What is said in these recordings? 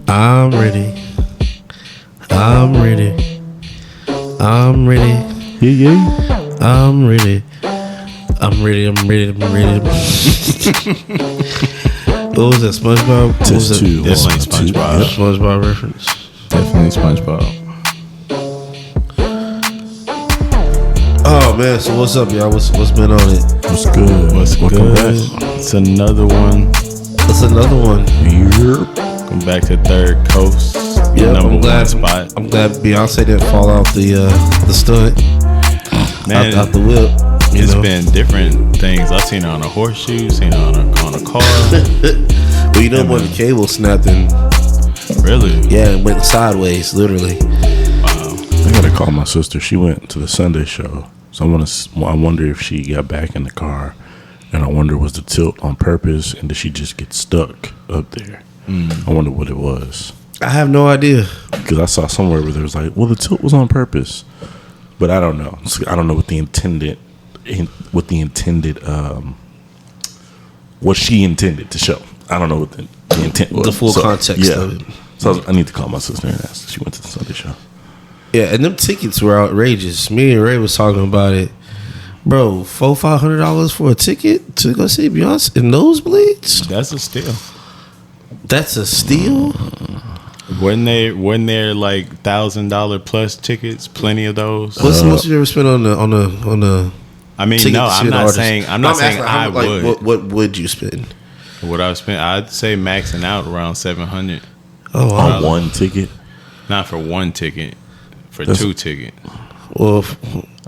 I'm ready. I'm ready. I'm ready. Yeah, yeah. I'm ready. I'm ready. I'm ready. I'm ready. What was that? SpongeBob? Test two. Definitely SpongeBob. Yep. SpongeBob reference. Definitely SpongeBob. Oh man, so what's up, y'all? What's been on it? What's good? Welcome back. It's another one. That's another one. Yep. Welcome back to Third Coast. Yeah, Number one spot. I'm glad Beyonce didn't fall off the stunt. Man, out the whip. It's been different things. I've seen her on a horseshoe, seen her on a car. Well, you know when the cable snapped and Really? yeah, it went sideways, literally. Wow. I gotta call my sister. She went to the Sunday show, so I wonder if she got back in the car, and I wonder was the tilt on purpose, and did she just get stuck up there? I wonder what it was. I have no idea. Because I saw somewhere where there was like, well, the tilt was on purpose, but I don't know. I don't know what the intended, what she intended to show. I don't know what the intent was. The full context of it. So I need to call my sister and ask. She went to the Sunday show. Yeah, and them tickets were outrageous. Me and Ray was talking about it. Bro, $500 for a ticket to go see Beyonce in nosebleeds? That's a steal. That's a steal? Wasn't there like $1,000 plus tickets? Plenty of those. What's the most you ever spent on the I mean, ticket no, to see I'm an not artist? saying. I'm not saying I would. What would you spend? What I spent, I'd say maxing out around $700. Oh, On one ticket? Not for one ticket, for two tickets. well,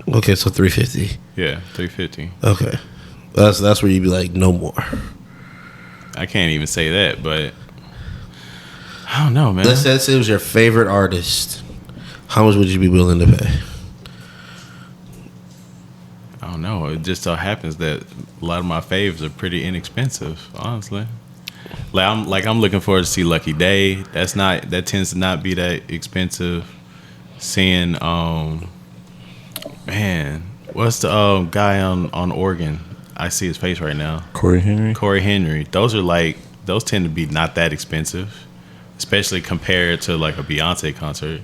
okay, so $350. Yeah, $350. Okay, that's where you'd be like, no more. I can't even say that, but I don't know, man. Let's say it was your favorite artist. How much would you be willing to pay? I don't know. It just so happens that a lot of my faves are pretty inexpensive, honestly. Like I'm looking forward to see Lucky Day. That tends to not be that expensive. Seeing man, what's the guy on Oregon? I see his face right now. Corey Henry. Those tend to be not that expensive, especially compared to like a Beyonce concert.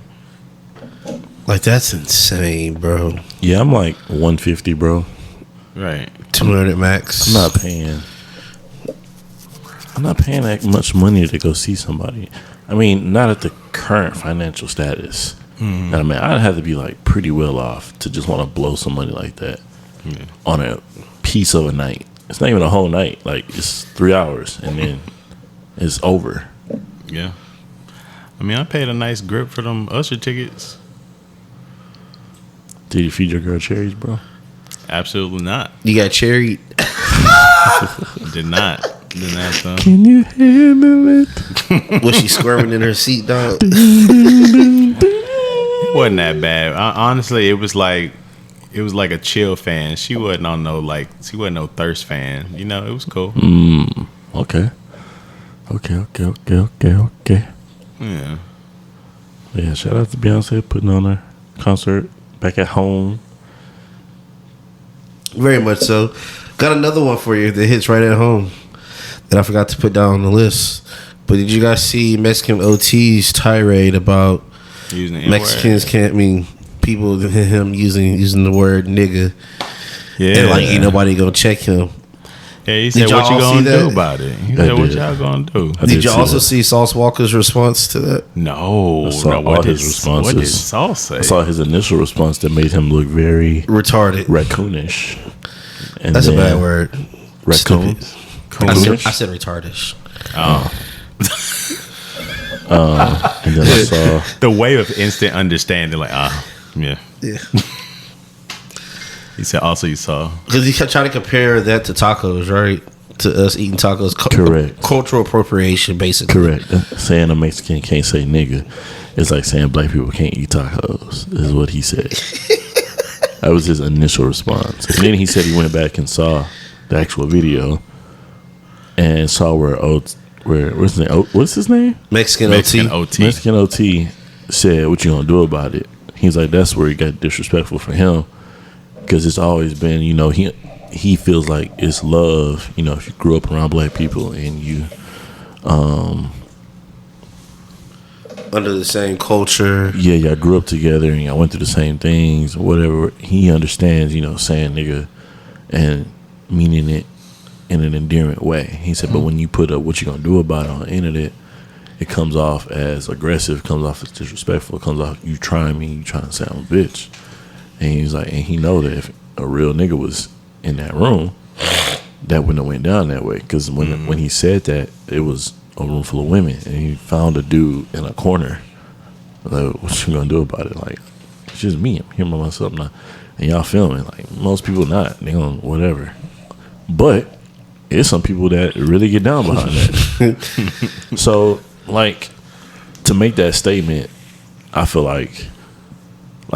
Like, that's insane, bro. Yeah, I'm like $150, bro. Right. 200 max. I'm not paying that much money to go see somebody. I mean, not at the current financial status. And I mean, I'd have to be like pretty well off to just want to blow some money like that on a piece of a night. It's not even a whole night. Like, it's 3 hours and then it's over. Yeah. I mean, I paid a nice grip for them Usher tickets. Did you feed your girl cherries, bro? Absolutely not. You got cherry. Did not. Didn't have some. Can you handle it? Was she squirming in her seat, dog? It wasn't that bad. Honestly, it was like a chill fan. She wasn't no thirst fan. You know, it was cool. Okay. Yeah. Yeah, shout out to Beyonce putting on her concert back at home. Very much so. Got another one for you that hits right at home that I forgot to put down on the list. But did you guys see Mexican OT's tirade about Using the Mexicans can't mean people him using the word nigga? Yeah. And like ain't nobody gonna check him. Yeah, he said, Did what you y'all gonna see that? do about it? He I said, what did. y'all gonna do? Did you see also that. see Sauce Walka's response to that? No. I saw all his responses. What did Sauce say? I saw his initial response that made him look very Retarded. raccoonish. And That's a then bad word. Raccoon. I said retardish. Oh. And then I saw The way of instant understanding, like, yeah. Yeah. He said, also you saw. Because he kept trying to compare that to tacos, right? To us eating tacos. Correct. Cultural appropriation, basically. correct. Saying a Mexican can't say nigga is like saying black people can't eat tacos. Is what he said. That was his initial response. And then he said he went back and saw the actual video and saw what's his name? What's his name? Mexican Mexican OT. OT. Mexican OT said, "What you gonna do about it?" He's like, "That's where it got disrespectful for him, because it's always been, you know, he feels like it's love, you know, if you grew up around black people and you under the same culture. Yeah, y'all grew up together and y'all went through the same things, whatever. He understands, saying nigga and meaning it in an endearing way. He said, but when you put up what you gonna do about it on the internet, it comes off as aggressive, comes off as disrespectful, comes off you trying me, you trying to say I'm a bitch. And he's like, and he know that if a real nigga was in that room, that wouldn't have went down that way. Because when he said that, it was a room full of women, and he found a dude in a corner. Like, what you gonna do about it? Like, it's just me. I'm here by myself now, and y'all filming. Like, most people not. They gonna whatever. But it's some people that really get down behind that. So, like, to make that statement, I feel like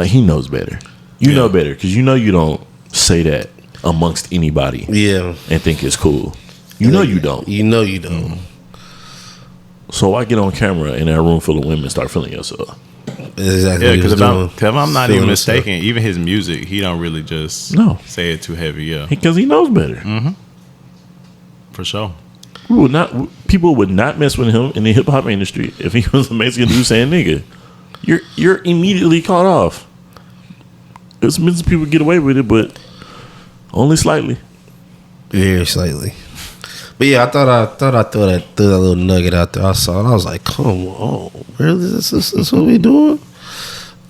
he knows better. You know better, because you don't say that amongst anybody. Yeah, and think it's cool. You know you don't. You know you don't. So why get on camera in that room full of women and start feeling yourself? Exactly. Yeah, because if I'm not even mistaken, himself. even his music, he don't really just say it too heavy. Yeah, because he knows better. For sure. People would not mess with him in the hip hop industry if he was a Mexican dude saying nigga. You're immediately caught off. It's meant people get away with it, but only slightly. Very slightly. But yeah, I thought I threw that little nugget out there. I saw it. I was like, come on, really? This what we doing?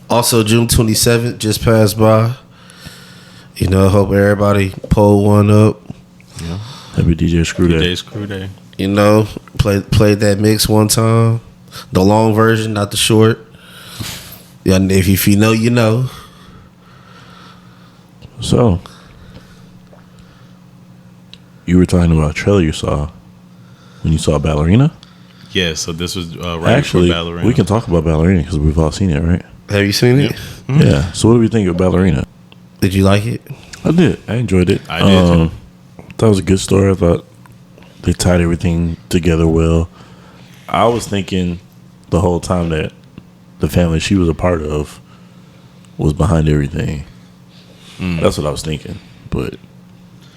Also, June 27th just passed by. Hope everybody pull one up. Yeah. Happy DJ Screw Day. DJ Screw Day. Played that mix one time. The long version, not the short. Yeah, if you know, you know. So, you were talking about a trailer you saw when you saw Ballerina? Yeah, so this was right Actually, before Ballerina. we can talk about Ballerina because we've all seen it, right? Have you seen it? Mm-hmm. Yeah. So what do we think of Ballerina? Did you like it? I did. I enjoyed it. I did too. That was a good story. I thought they tied everything together well. I was thinking the whole time that the family she was a part of was behind everything. That's what I was thinking, but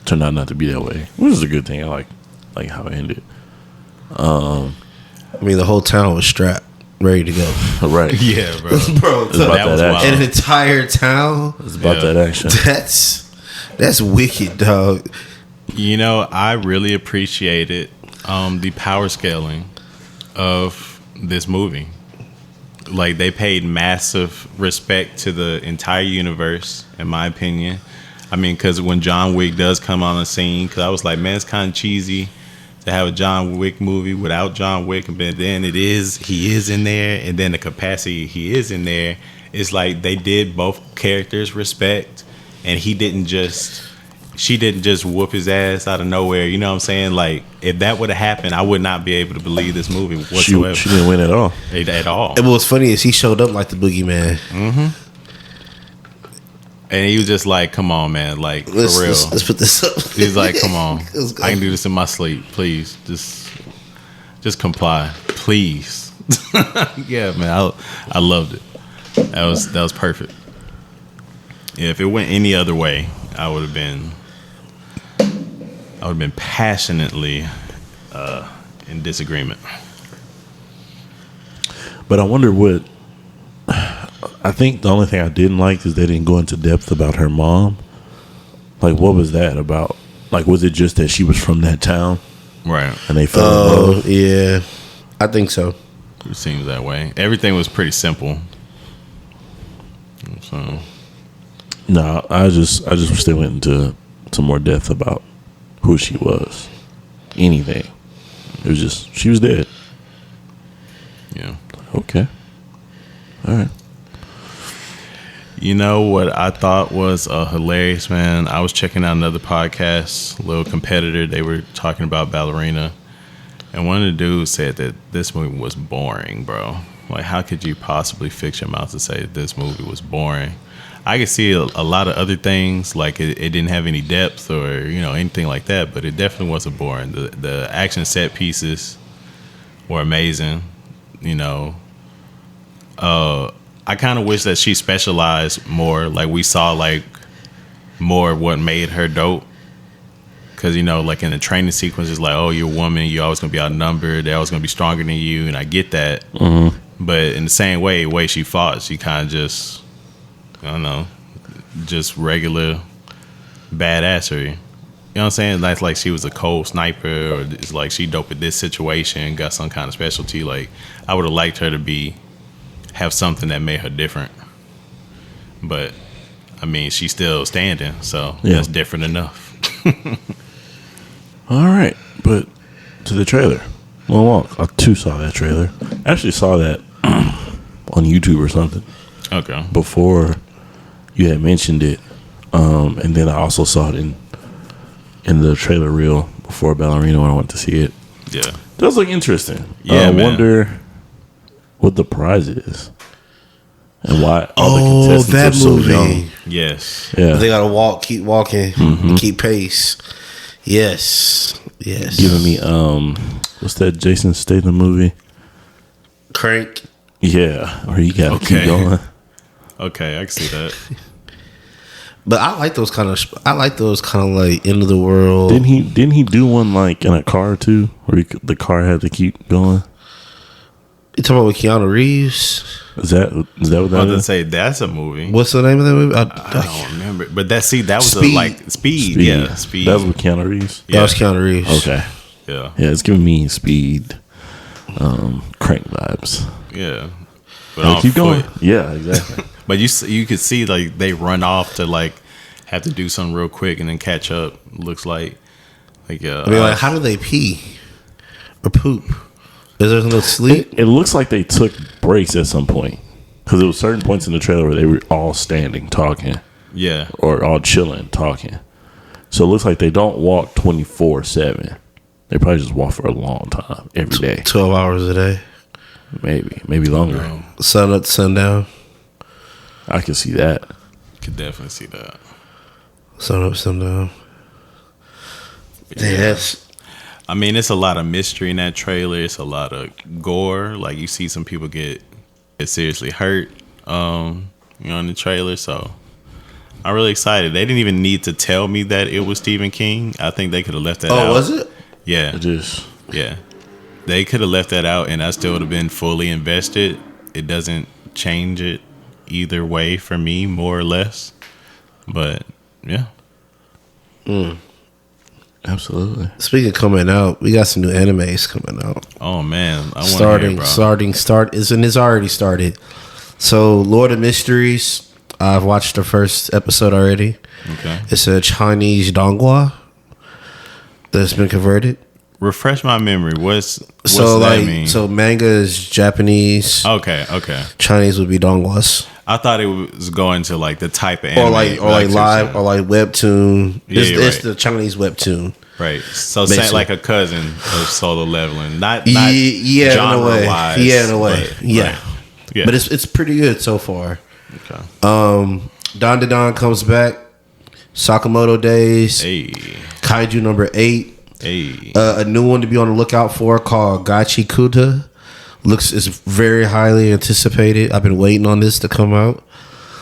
turned out not to be that way, which is a good thing. I like how it ended. I mean, the whole town was strapped, ready to go. Right. Yeah, bro. Bro, It's about that action. an entire town. It's about that action. That's wicked, dog. I really appreciated the power scaling of this movie. Like, they paid massive respect to the entire universe, in my opinion. I mean, because when John Wick does come on the scene, because I was like, man, it's kind of cheesy to have a John Wick movie without John Wick, but then he is in there, and then the capacity he is in there, it's like they did both characters respect, and she didn't just whoop his ass out of nowhere. You know what I'm saying? Like, if that would have happened, I would not be able to believe this movie whatsoever. She didn't win at all. At all. And what's funny is he showed up like the boogeyman. And he was just like, come on, man. Like, for real. Let's put this up. He's like, come on. I can do this in my sleep. Please. Just comply. Please. Yeah, man. I loved it. That was perfect. Yeah, if it went any other way, I would have been passionately in disagreement. But I wonder what. I think the only thing I didn't like is they didn't go into depth about her mom. Like, what was that about? Like, was it just that she was from that town? Right. And they fell in love? Yeah. I think so. It seems that way. Everything was pretty simple. So, No, I just wish they went into more depth about who she was. Anything. It was just, she was dead. yeah. Okay. All right. You know what I thought was hilarious, man? I was checking out another podcast, Little Competitor. They were talking about Ballerina. And one of the dudes said that this movie was boring, bro. Like, how could you possibly fix your mouth to say that this movie was boring? I could see a lot of other things, like it didn't have any depth or, anything like that, but it definitely wasn't boring. The action set pieces were amazing, I kind of wish that she specialized more. Like, we saw, like, more of what made her dope. Because, like, in the training sequence, it's like, oh, you're a woman. You're always going to be outnumbered. They're always going to be stronger than you. And I get that. Mm-hmm. But in the same way she fought, she kind of just, I don't know, just regular badassery. You know what I'm saying? That's like she was a cold sniper, or it's like she dope at this situation, got some kind of specialty. Like I would have liked her to have something that made her different. But I mean, she's still standing, so that's different enough. All right, but to the trailer. Well, I too saw that trailer. I actually saw that on YouTube or something. Okay. Before you had mentioned it, and then I also saw it in the trailer reel before Ballerina when I went to see it. Yeah. It does look interesting. Yeah, I man. wonder what the prize is and why all the contestants that are so movie. young. Yes. Yeah, They gotta keep walking, and keep pace. Yes. giving me what's that Jason Statham movie? Crank. Yeah, or you gotta keep going. Okay, I can see that. But I like those kind of like end of the world. Didn't he do one like in a car too, where the car had to keep going? You talking about with Keanu Reeves? Is that what I was that to is? say that's a movie. What's the name of that movie? I don't remember, but that was Speed. Speed. Yeah, Speed. That was with Keanu Reeves. That was Keanu Reeves. Okay. Yeah, Yeah, it's giving me Speed, Crank vibes. yeah. But Like, on keep foot. going. Yeah, exactly. But you could see like they run off to like have to do something real quick and then catch up. Looks like I mean, like, how do they pee or poop? Is there no sleep? It looks like they took breaks at some point because there was certain points in the trailer where they were all standing talking, yeah, or all chilling talking. So it looks like they don't walk 24/7. They probably just walk for a long time every day. 12 hours a day. Maybe longer. Sun up to sundown. I can see that. could definitely see that. Sun up, sundown. Yes. I mean, it's a lot of mystery in that trailer. It's a lot of gore. Like you see some people get seriously hurt, in the trailer. So I'm really excited. They didn't even need to tell me that it was Stephen King. I think they could have left that out. Oh, was it? Yeah. Yeah. They could have left that out and I still would have been fully invested. It doesn't change it either way for me, more or less. But yeah. Absolutely. Speaking of coming out, we got some new animes coming out. Oh man. I want to hear, bro. It's already started. So, Lord of Mysteries, I've watched the first episode already. Okay. It's a Chinese donghua that's been converted. Refresh my memory. What's So that like, mean? so manga is Japanese. Okay. Chinese would be donghwas, I thought it was going to like the type of anime, or like live, or like webtoon. Yeah, It's right. the Chinese webtoon. right. So say Basically. like a cousin of Solo Leveling, not Yeah, in a genre way. wise. Yeah, in a way. But, Yeah. right. Yeah. But it's pretty good so far. okay. Don to Don comes back. Sakamoto Days. Hey, Kaiju number 8. hey. A new one to be on the lookout for called Gachi Kuta. Is very highly anticipated. I've been waiting on this to come out.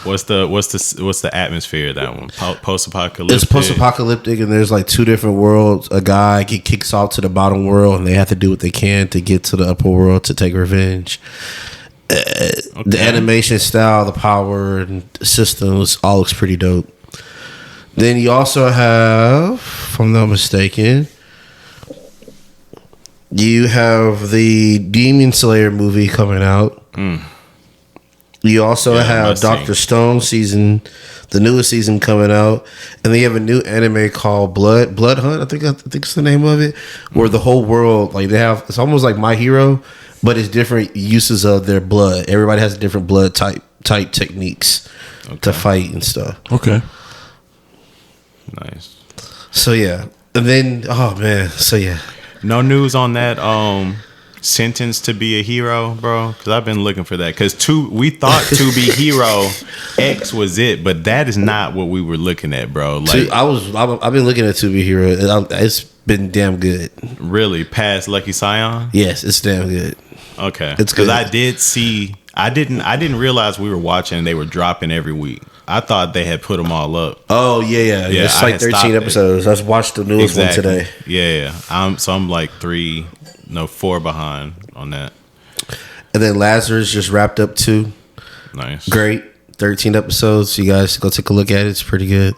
What's the atmosphere of that one? Post apocalyptic. It's post-apocalyptic, and there's like two different worlds. A guy kicks off to the bottom world, and they have to do what they can to get to the upper world to take revenge. The animation style, the power, and the systems all looks pretty dope. Then you also have, if I'm not mistaken, you have the Demon Slayer movie coming out. You also have must see. Dr. Stone season, the newest season coming out, and they have a new anime called Blood Hunt. I think it's the name of it, where the whole world it's almost like My Hero, but it's different uses of their blood. Everybody has different blood type techniques to fight and stuff. Okay. Nice. So yeah, and then No news on that. Sentence to be a hero, bro. Because I've been looking for that. Because we thought To Be Hero X was it, but that is not what we were looking at, bro. Like I've been looking at To Be Hero. It's been damn good. really past Lucky Scion. Yes, it's damn good. Okay, It's good. because I did see. I didn't realize we were watching and they were dropping every week. I thought they had put them all up. Oh yeah. Yeah, It's I like had 13 stopped it. episodes. I watched the newest one today. Yeah. I'm like 4 behind on that. And then Lazarus just wrapped up too. Nice. Great. 13 episodes. You guys go take a look at it. It's pretty good.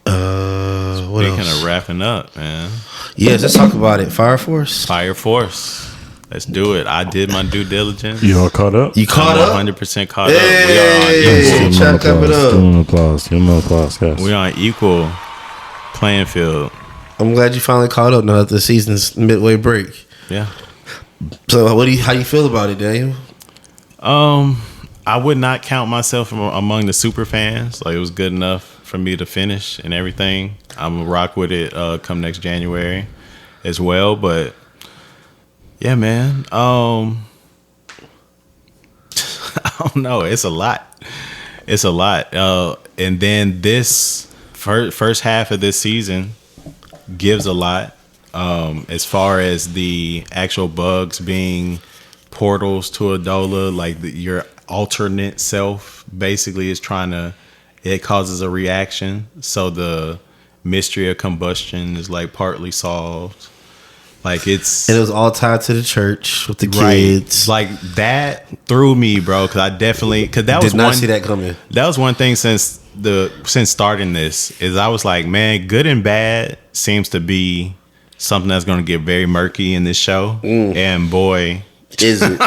What Speaking else? of wrapping up, man. Yes, let's talk about it. Fire Force. Fire Force. Let's do it. I did my due diligence. You all caught up? You caught up? 100% caught Hey, up. chat clap it up. Give him an applause. Give him an applause, guys. We on equal playing field. I'm glad you finally caught up now that the season's midway break. Yeah. So how you feel about it, Daniel? I would not count myself among the super fans. Like, it was good enough for me to finish and everything. I'm gonna rock with it come next January as well. But yeah, man. I don't know. It's a lot. It's a lot. And then this first half of this season gives a lot. As far as the actual bugs being portals to Adola, like your alternate self basically is it causes a reaction. So the mystery of combustion is like partly solved. Like And it was all tied to the church with the kids. Like that threw me, bro. Because I definitely that was did not see that coming. That was one thing since starting this is I was like, man, good and bad seems to be something that's going to get very murky in this show. And boy, is it?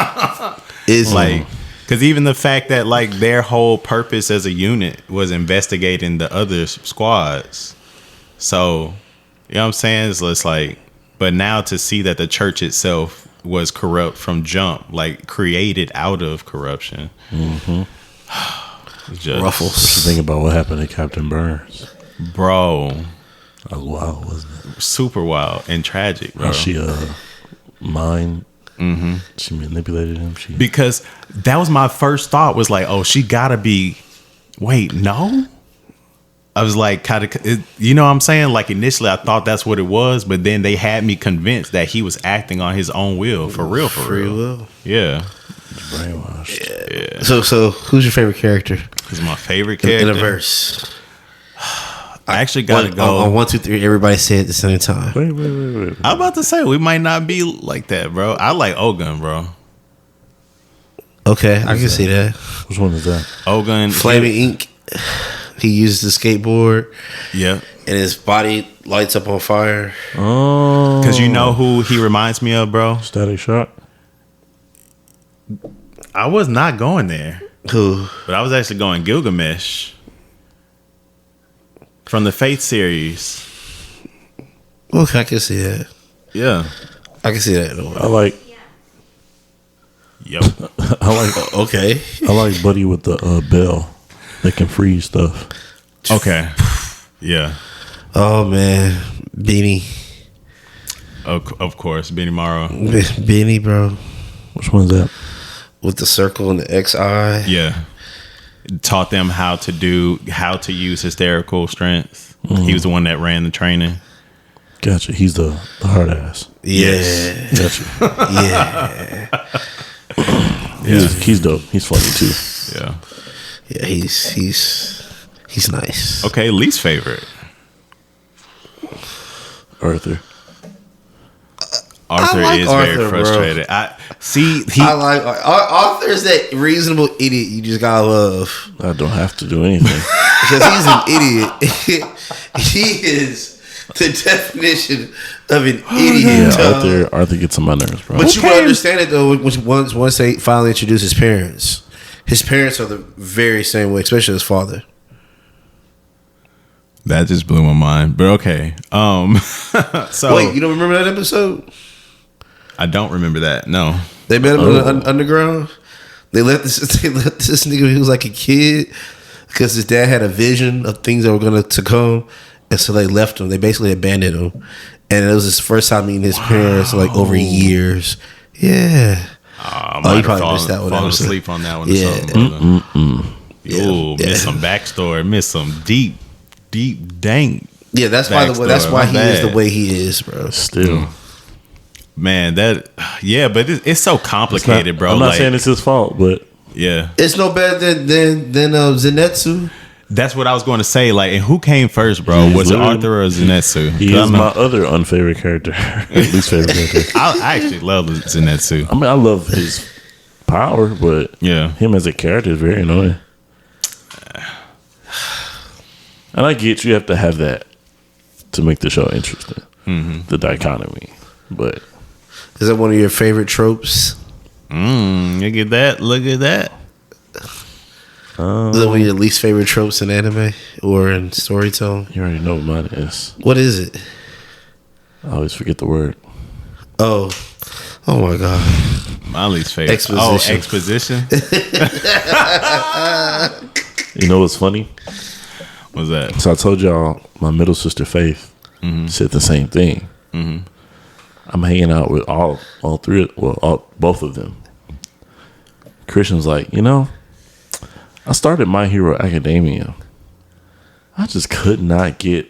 Is like, because even the fact that like their whole purpose as a unit was investigating the other squads. So, you know what I'm saying? It's like, but now to see that the church itself was corrupt from jump, like created out of corruption. Just, Ruffles. What you think about what happened to Captain Burns? bro, That was wild, wasn't it? super wild and tragic, bro. How she she manipulated him. Because that was my first thought was like, oh, she gotta be. Wait, no. I was like, kind of, you know what I'm saying? Like initially, I thought that's what it was, but then they had me convinced that he was acting on his own will, for real, for Free real. will. Yeah. brainwashed. Yeah. So who's your favorite character He's my favorite character. in a verse? I actually gotta go. On 1, 2, 3. Everybody say it at the same time. Wait. I'm about to say we might not be like that, bro. I like Ogun, bro. Okay, I can see that. Which one is that? Ogun, Flaming Ink. He uses the skateboard, yeah. and his body lights up on fire. Oh, Because you know who he reminds me of, bro? Static Shock. I was not going there, Who? but I was actually going Gilgamesh from the Faith series. Okay, I can see that. Yeah. I can see that. I like. Yep. Okay. I like Buddy with the bell that can freeze stuff. Okay. Yeah. Oh man, Beanie, Of course, Benny Morrow. Beanie, bro, Which one is that? with the circle and the XI. Yeah. Taught them how to use hysterical strength. He was the one that ran the training. Gotcha. He's the hard ass. Yeah, Gotcha. yeah, He's dope. He's funny too. Yeah. yeah. He's nice. Okay, least favorite. Arthur. Arthur like is Arthur, very bro. frustrated. I like Arthur's that reasonable idiot you just gotta love I don't have to do anything. because he's an idiot. He is the definition of an idiot. Yeah, Arthur gets on my nerves, bro. But you would understand it though once they finally introduce his parents. His parents are the very same way, especially his father. That just blew my mind. But okay. So Wait, you don't remember that episode? I don't remember that. No. They met him in the underground. They let this nigga who was like a kid because his dad had a vision of things that were going to come, and so they left him. They basically abandoned him, and it was his first time meeting his parents like over years. Yeah. You probably missed that one. Falling asleep on that one. Or Yeah. something, Ooh, Yeah. missed some backstory. Missed some deep, dank. Yeah, that's why Backstory, that's why my he is bad. the way he is, bro. Still, Man, but it's so complicated, bro. I'm not Like, saying it's his fault, but yeah, It's no better than Zenitsu. that's what I was going to say. Like, and who came first, bro? He's Was it literally- Arthur or Zenitsu? he 'Cause is I'm my not- other unfavorite character, least favorite character. I actually love Zenitsu. I mean, I love his power, but him as a character is very annoying. And I get you have to have that to make the show interesting. The dichotomy, but is that one of your favorite tropes? Look at that! Look at that! Is that one of your least favorite tropes in anime or in storytelling? You already know what mine is. What is it? I always forget the word. Oh my god! My least favorite. Exposition. Exposition. You know what's funny? What's that? So I told y'all my middle sister Faith said the same thing. I'm hanging out with all three, both of them. Christian's like, I started My Hero Academia. I just could not get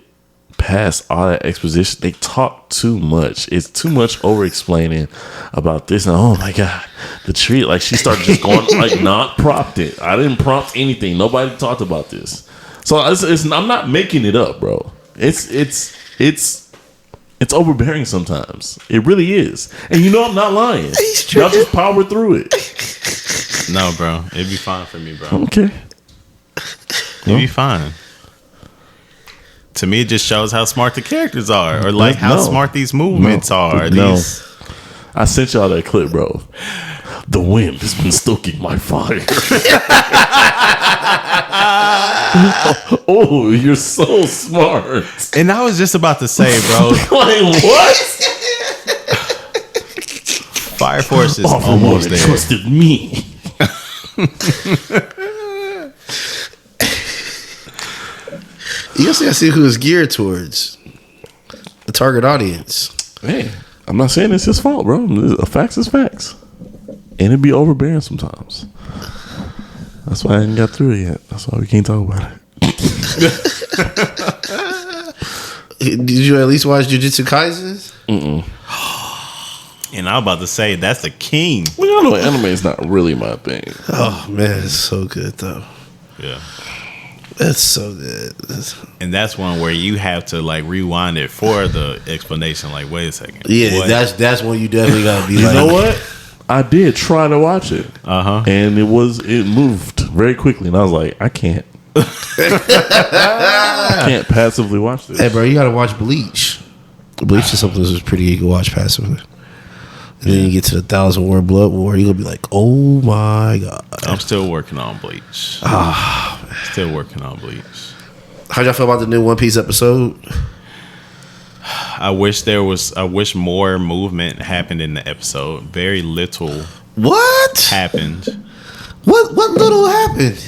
past all that exposition. They talk too much. It's too much over explaining about this. And oh my god, the tree. Like she started just going like not prompted. I didn't prompt anything. Nobody talked about this. So I'm not making it up, bro. It's overbearing sometimes. It really is. And I'm not lying. Y'all just power through it. No, bro. It'd be fine for me, bro. Okay. It'd be fine. To me, it just shows how smart the characters are, or like how smart these movements are. I sent y'all that clip, bro. The wind has been stoking my fire. Oh, you're so smart. And I was just about to say, bro. Like, what? Fire Force is almost there. Trusted me. You also gotta see who it's geared towards. The target audience. Hey, I'm not saying it's his fault, bro. Facts is facts. And it be overbearing sometimes. That's why I ain't got through it yet. That's why we can't talk about it. Did you at least watch Jujutsu Kaisen? And I'm about to say that's the king. Well, y'all know anime is not really my thing. Oh man, it's so good though. Yeah. That's so good. And that's one where you have to like rewind it for the explanation. Like, wait a second. Yeah, what? that's when you definitely gotta be You like, know what? I did try to watch it. And it moved very quickly. And I was like, I can't. I can't passively watch this. Hey bro, you gotta watch Bleach. Bleach is something that's pretty you can watch passively. And then you get to the 1,000-word blood war, you're gonna be like, oh my god. I'm still working on Bleach. Still working on Bleach. How'd y'all feel about the new One Piece episode? I wish more movement happened in the episode. Very little happened. What little happened?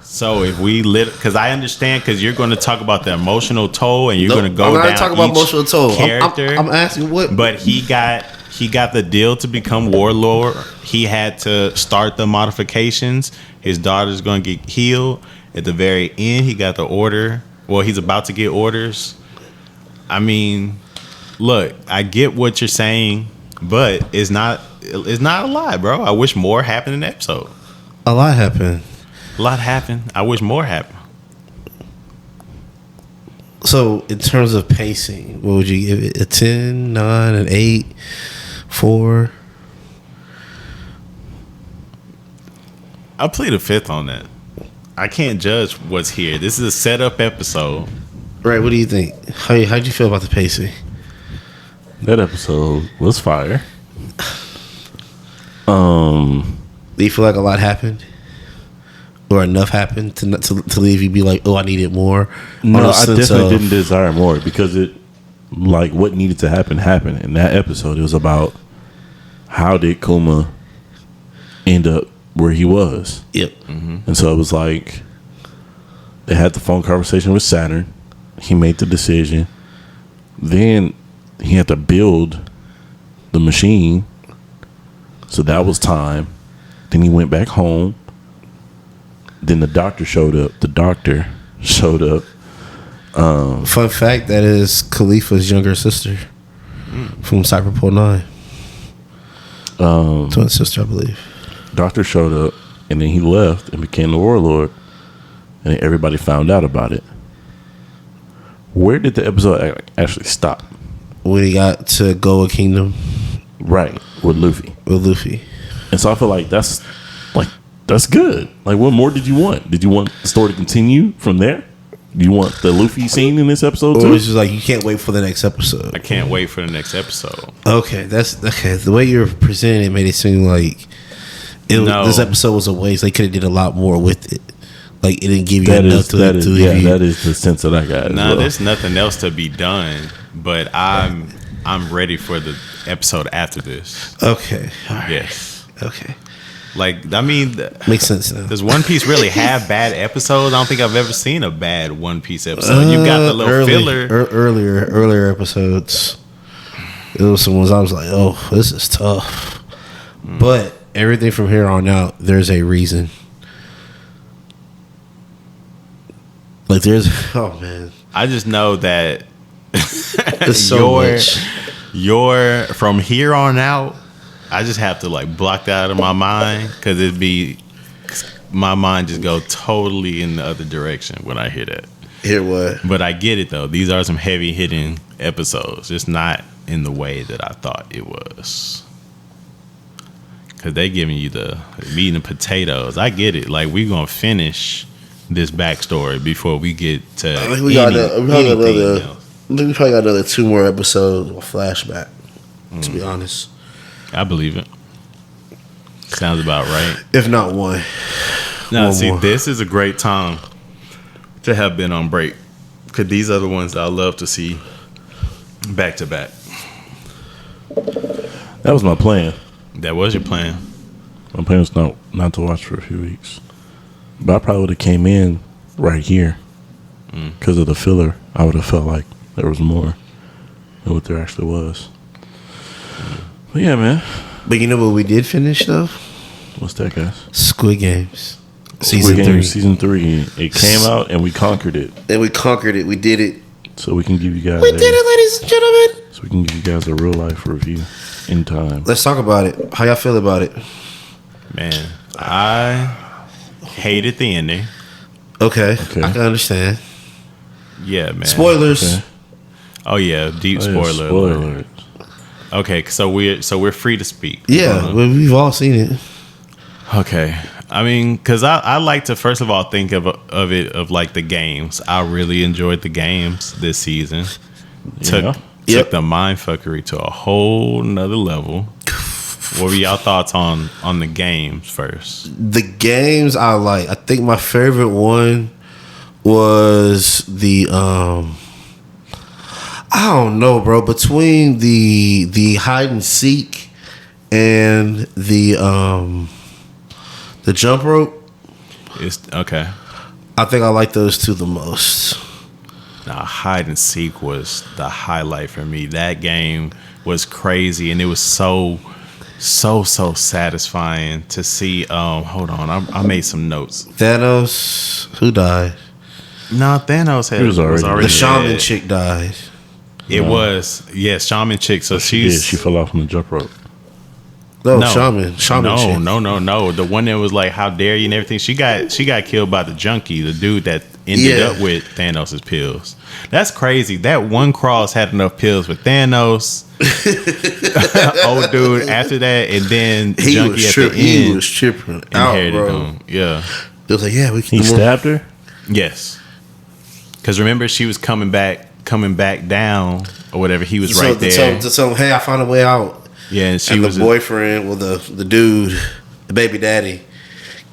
So if we because I understand, because you're going to talk about the emotional toll, and you're going to go down. I'm not talking about emotional toll. Character. I'm asking what. But he got the deal to become warlord. He had to start the modifications. His daughter's going to get healed. At the very end, he got the order. Well, he's about to get orders. I mean, look, I get what you're saying, but it's not a lie, bro. I wish more happened in the episode. A lot happened. A lot happened. I wish more happened. So, in terms of pacing, what would you give it? A 10, 9, an 8, 4? I'll plead a 5th on that. I can't judge what's here. This is a setup episode. Right, what do you think? How'd you feel about the pacing? That episode was fire. Do you feel like a lot happened? Or enough happened to leave you be like, oh, I needed more? No, I definitely didn't desire more, because it, like, what needed to happen happened. In that episode, it was about how did Kuma end up where he was. Yep. And so it was like they had the phone conversation with Saturn. He made the decision. Then he had to build the machine. So that was time. Then he went back home. Then the doctor showed up. Fun fact, that is Khalifa's younger sister from Cyberpunk 9. Twin sister, I believe. Doctor showed up, and then he left and became the warlord. And then everybody found out about it. Where did the episode actually stop? When he got to Goa Kingdom. Right, with Luffy. And so I feel like that's good. Like, what more did you want? Did you want the story to continue from there? Do you want the Luffy scene in this episode Or too? it's just like you can't wait for the next episode. I can't wait for the next episode. Okay, that's okay. The way you're presenting it made it seem like this episode was a waste. They could have did a lot more with it. Like it didn't give you enough to that is the sense that I got. No, there's nothing else to be done. But I'm ready for the episode after this. Okay. All right. Yes. Okay. Like, I mean, Makes sense now. does One Piece really have bad episodes? I don't think I've ever seen a bad One Piece episode. You've got the little filler. Earlier episodes. It was some ones I was like, oh, this is tough. But everything from here on out, there's a reason. Like oh man, I just know that there's so much. your from here on out, I just have to like block that out of my mind because my mind just go totally in the other direction when I hear that. Hear what? But I get it though. These are some heavy hitting episodes. Just not in the way that I thought it was. Cause they giving you the meat and potatoes. I get it. Like we gonna finish this backstory before we get to. I think we probably got another 2 more episodes or flashback. To be honest, I believe it. Sounds about right. If not one. Now, see, this is a great time to have been on break because these are the ones that I love to see back to back. That was my plan. That was your plan. My plan was not to watch for a few weeks, but I probably would have came in right here because of the filler. I would have felt like there was more than what there actually was. But yeah, man. But you know what we did finish though? What's that, guys? Squid Games. Season 3. Season 3. It came out and we conquered it. And we conquered it. We did it. So we can give you guys. We did it, ladies and gentlemen. So we can give you guys a real life review in time. Let's talk about it. How y'all feel about it? Man, I hated the ending. Okay. I can understand. Yeah, man. Spoilers. Okay. Oh yeah, deep spoiler alert. Okay, so we're free to speak. Yeah, we've all seen it. Okay, I mean, because I like to first of all think of it like the games. I really enjoyed the games this season. Took the mindfuckery to a whole nother level. What were y'all thoughts on the games first? The games I like. I think my favorite one was the I don't know, bro. Between the hide and seek and the jump rope. It's okay. I think I like those two the most. Now, hide and seek was the highlight for me. That game was crazy, and it was so satisfying to see. Hold on, I made some notes. Thanos, who died? No, Thanos was already the shaman dead. chick died. It was shaman chick. So she fell off from the jump rope. No, shaman chick. No. The one that was like, "How dare you?" and everything. She got killed by the junkie, the dude that ended up with Thanos' pills. That's crazy. That one cross had enough pills for Thanos. Old dude after that, and then the junkie at the end. He was tripping out, bro. Him. Yeah. It was like, yeah, we can. He stabbed her. Yes. Because remember, she was coming back down or whatever. He was right there. To tell him, hey, I found a way out. Yeah, and the boyfriend, well, the dude, the baby daddy,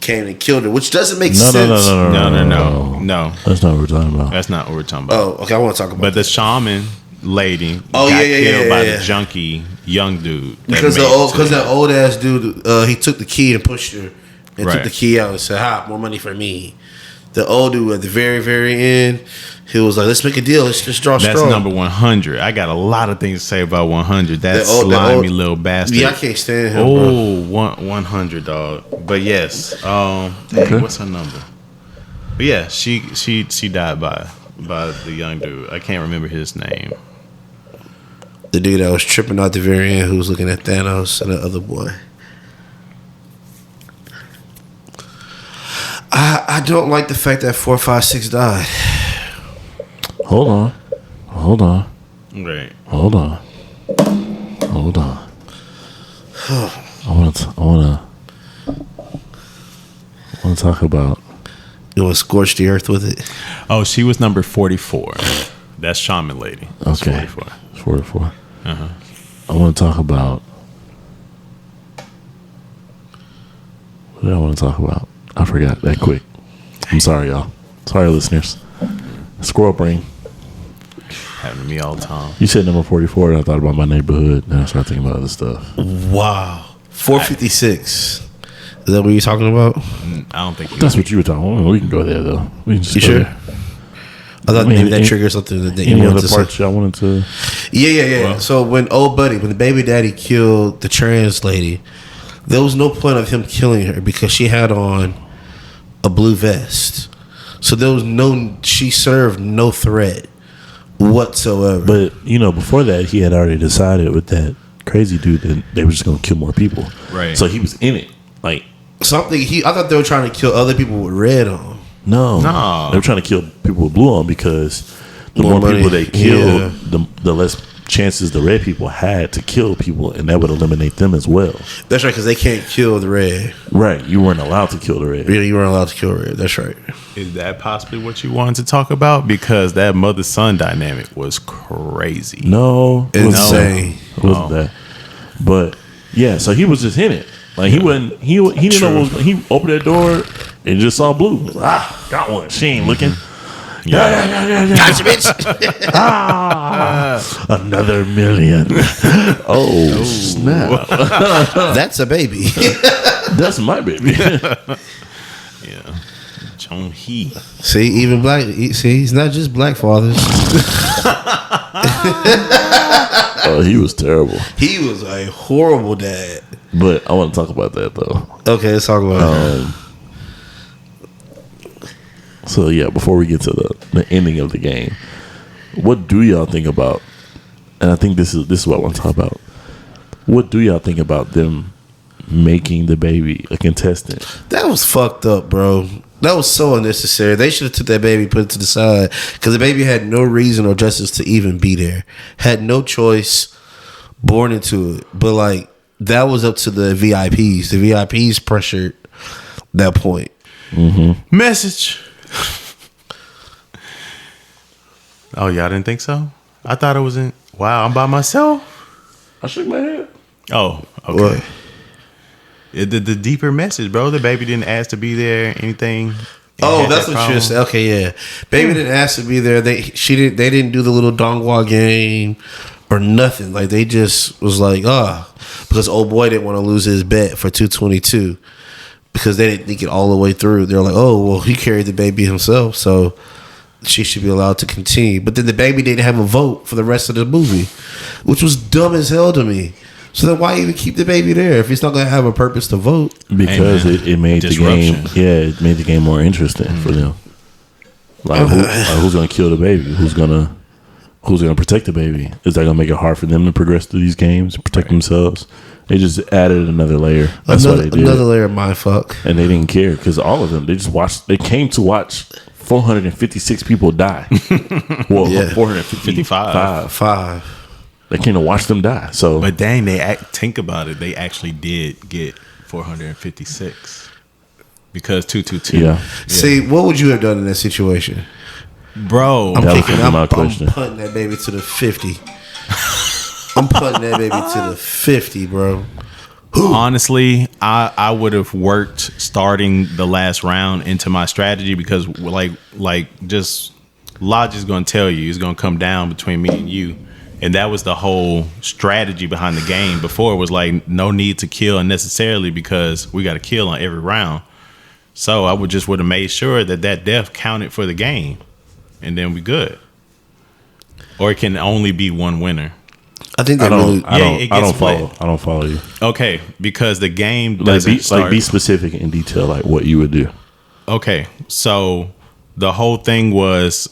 came and killed her, which doesn't make sense. No. That's not what we're talking about. That's not what we're talking about. Oh, okay. I want to talk about. But the shaman lady got killed by the junkie young dude. Because that old ass dude, he took the key and pushed her and took the key out and said, "Ha, more money for me." The old dude at the very, very end, he was like, "Let's make a deal. Let's just draw straw." That's number 100. I got a lot of things to say about 100. That slimy little bastard. Yeah, I can't stand him. 100, dog. But yes, what's her number? But yeah, she died by the young dude. I can't remember his name. The dude that was tripping out the very end, who was looking at Thanos and the other boy. I don't like the fact that 4, 5, 6 died. Hold on. Right. Hold on. I wanna want to talk about. You want to scorch the earth with it? Oh, she was number 44. That's Shaman Lady. That's Okay. 44. 44. Uh-huh. I want to talk about. What did I want to talk about? I forgot that quick. I'm sorry, y'all. Sorry, listeners. Squirrel brain. Happened to me all the time. You said number 44, and I thought about my neighborhood, and I started thinking about other stuff. Wow. 456. Is that what you're talking about? I don't think That's what you were talking about. We can go there, though. We can just You go sure? there. I thought maybe that triggered something that you Any wanted other to parts say. y'all wanted to? Yeah. Well. So when the baby daddy killed the trans lady, there was no point of him killing her because she had on a blue vest. So there was she served no threat whatsoever. But, before that, he had already decided with that crazy dude that they were just going to kill more people. Right. So he was in it. Like, I thought they were trying to kill other people with red on. no. No. They were trying to kill people with blue on because the more money. people they killed, Yeah. the less chances the red people had to kill people, and that would eliminate them as well. That's right, because they can't kill the red. Right. You weren't allowed to kill the red. Yeah, you weren't allowed to kill red. That's right. Is that possibly what you wanted to talk about? Because that mother-son dynamic was crazy. No. It wasn't Insane. that. It wasn't that. But, yeah, so he was just in it. Like, he wasn't, he didn't know what was, he opened that door and just saw blue. Got one. She ain't looking. Yeah. Gotcha, bitch. Another million. Oh, snap. That's a baby. That's my baby. Yeah. John He. See, even he's not just black fathers. Oh, he was terrible. He was a horrible dad. But I want to talk about that, though. Okay, let's talk about it. So, yeah, before we get to the ending of the game, what do y'all think about, and I think this is what I want to talk about, what do y'all think about them making the baby a contestant? That was fucked up, bro. That was so unnecessary. They should have took that baby, put it to the side, because the baby had no reason or justice to even be there. Had no choice, born into it. But like that was up to the VIPs. The VIPs pressured that point. Mm-hmm. Message. Oh, y'all didn't think so? I thought it was in. Wow, I'm by myself. I shook my head. Oh, okay. What? The deeper message, bro. The baby didn't ask to be there. Anything. Oh, that's what you said. Okay, yeah. Baby didn't ask to be there. They didn't do the little dongwa game or nothing. Like they just was like, because old boy didn't want to lose his bet for 222 because they didn't think it all the way through. They're like, oh, well, he carried the baby himself, so she should be allowed to continue. But then the baby didn't have a vote for the rest of the movie, which was dumb as hell to me. So then why even keep the baby there if it's not going to have a purpose to vote? Because it made the game, it made the game more interesting for them. Like, who's going to kill the baby? Who's going to protect the baby? Is that going to make it hard for them to progress through these games and protect themselves? They just added another layer. That's what they did. Another layer of mindfuck. And they didn't care because all of them, they just watched. They came to watch 456 people die. Well, Yeah. 455. 5. They came to watch them die. So, But dang, think about it. They actually did get 456 because 222. yeah. See, what would you have done in that situation? Bro. I'm That was kicking. gonna be my I'm question. punting that baby to the 50. I'm punting that baby to the 50, bro. Honestly, I would have worked starting the last round into my strategy because like just logic's gonna tell you it's gonna come down between me and you. And that was the whole strategy behind the game. Before it was like no need to kill unnecessarily because we got to kill on every round. So I would have made sure that death counted for the game, and then we good. Or it can only be one winner. I think I they really. don't follow. I don't follow you. Okay, because the game Like doesn't start. be specific in detail, like what you would do. Okay, so the whole thing was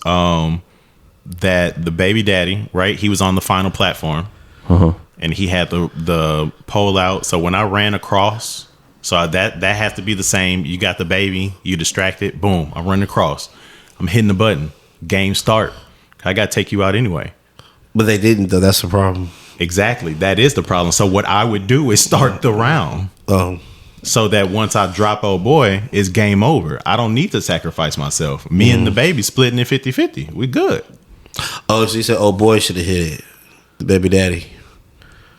that the baby daddy, right? He was on the final platform, and he had the pole out. So when I ran across, so that has to be the same. You got the baby, you distracted, boom, I run across. I'm hitting the button. Game start. I got to take you out anyway. But they didn't, though. That's the problem. Exactly. That is the problem. So what I would do is start the round. so that once I drop old boy, it's game over. I don't need to sacrifice myself. Me and the baby splitting it 50-50. We good. Oh, so you said, "Oh boy, should have hit it." The baby daddy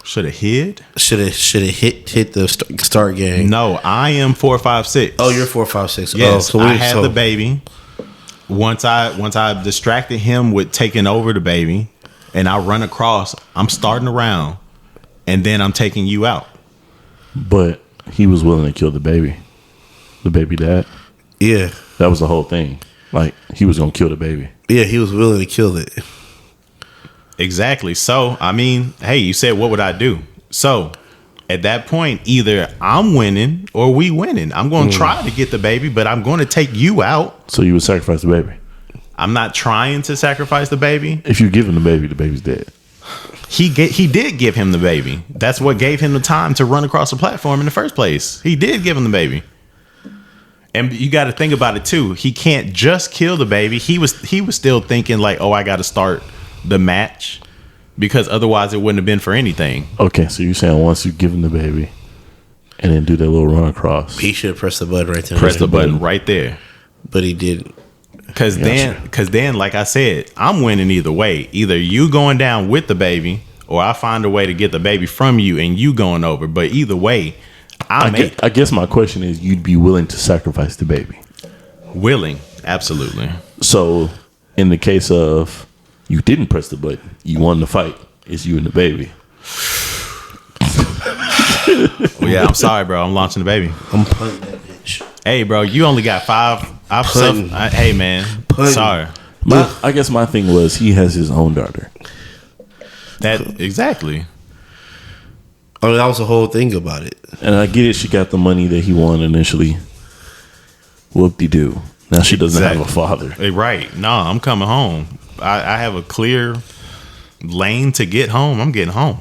should have hit. Should have hit the start game. No, I am 4, 5, 6. Oh, you're 4, 5, 6. Yes, oh, so I had the baby. Once I distracted him with taking over the baby, and I run across, I'm starting around, and then I'm taking you out. But he was willing to kill the baby dad. Yeah, that was the whole thing. Like he was gonna kill the baby. Yeah, he was willing to kill it. Exactly. So I mean, hey, you said what would I do? So at that point, either I'm winning or we winning. I'm going to try to get the baby, but I'm going to take you out. So you would sacrifice the baby? I'm not trying to sacrifice the baby. If you give him the baby's dead. He did give him the baby. That's what gave him the time to run across the platform in the first place. He did give him the baby. And you got to think about it too. He can't just kill the baby. He was still thinking like, oh, I got to start the match. Because otherwise it wouldn't have been for anything. Okay, so you're saying once you give him the baby and then do that little run across. He should have pressed the button right there. Press the button right there. But he didn't. Because then, like I said, I'm winning either way. Either you going down with the baby or I find a way to get the baby from you and you going over. But either way, I guess my question is you'd be willing to sacrifice the baby. Willing, absolutely. So in the case of you didn't press the button, you won the fight. It's you and the baby. Well, yeah, I'm sorry, bro. I'm launching the baby. I'm punting that bitch. Hey, bro, you only got 5. Hey, man. Punting. Sorry. I guess my thing was he has his own daughter. That exactly. I mean, that was the whole thing about it. And I get it. She got the money that he won initially. Whoop-de-doo. Now she doesn't have a father. Hey, right. No, I'm coming home. I have a clear lane to get home. I'm getting home.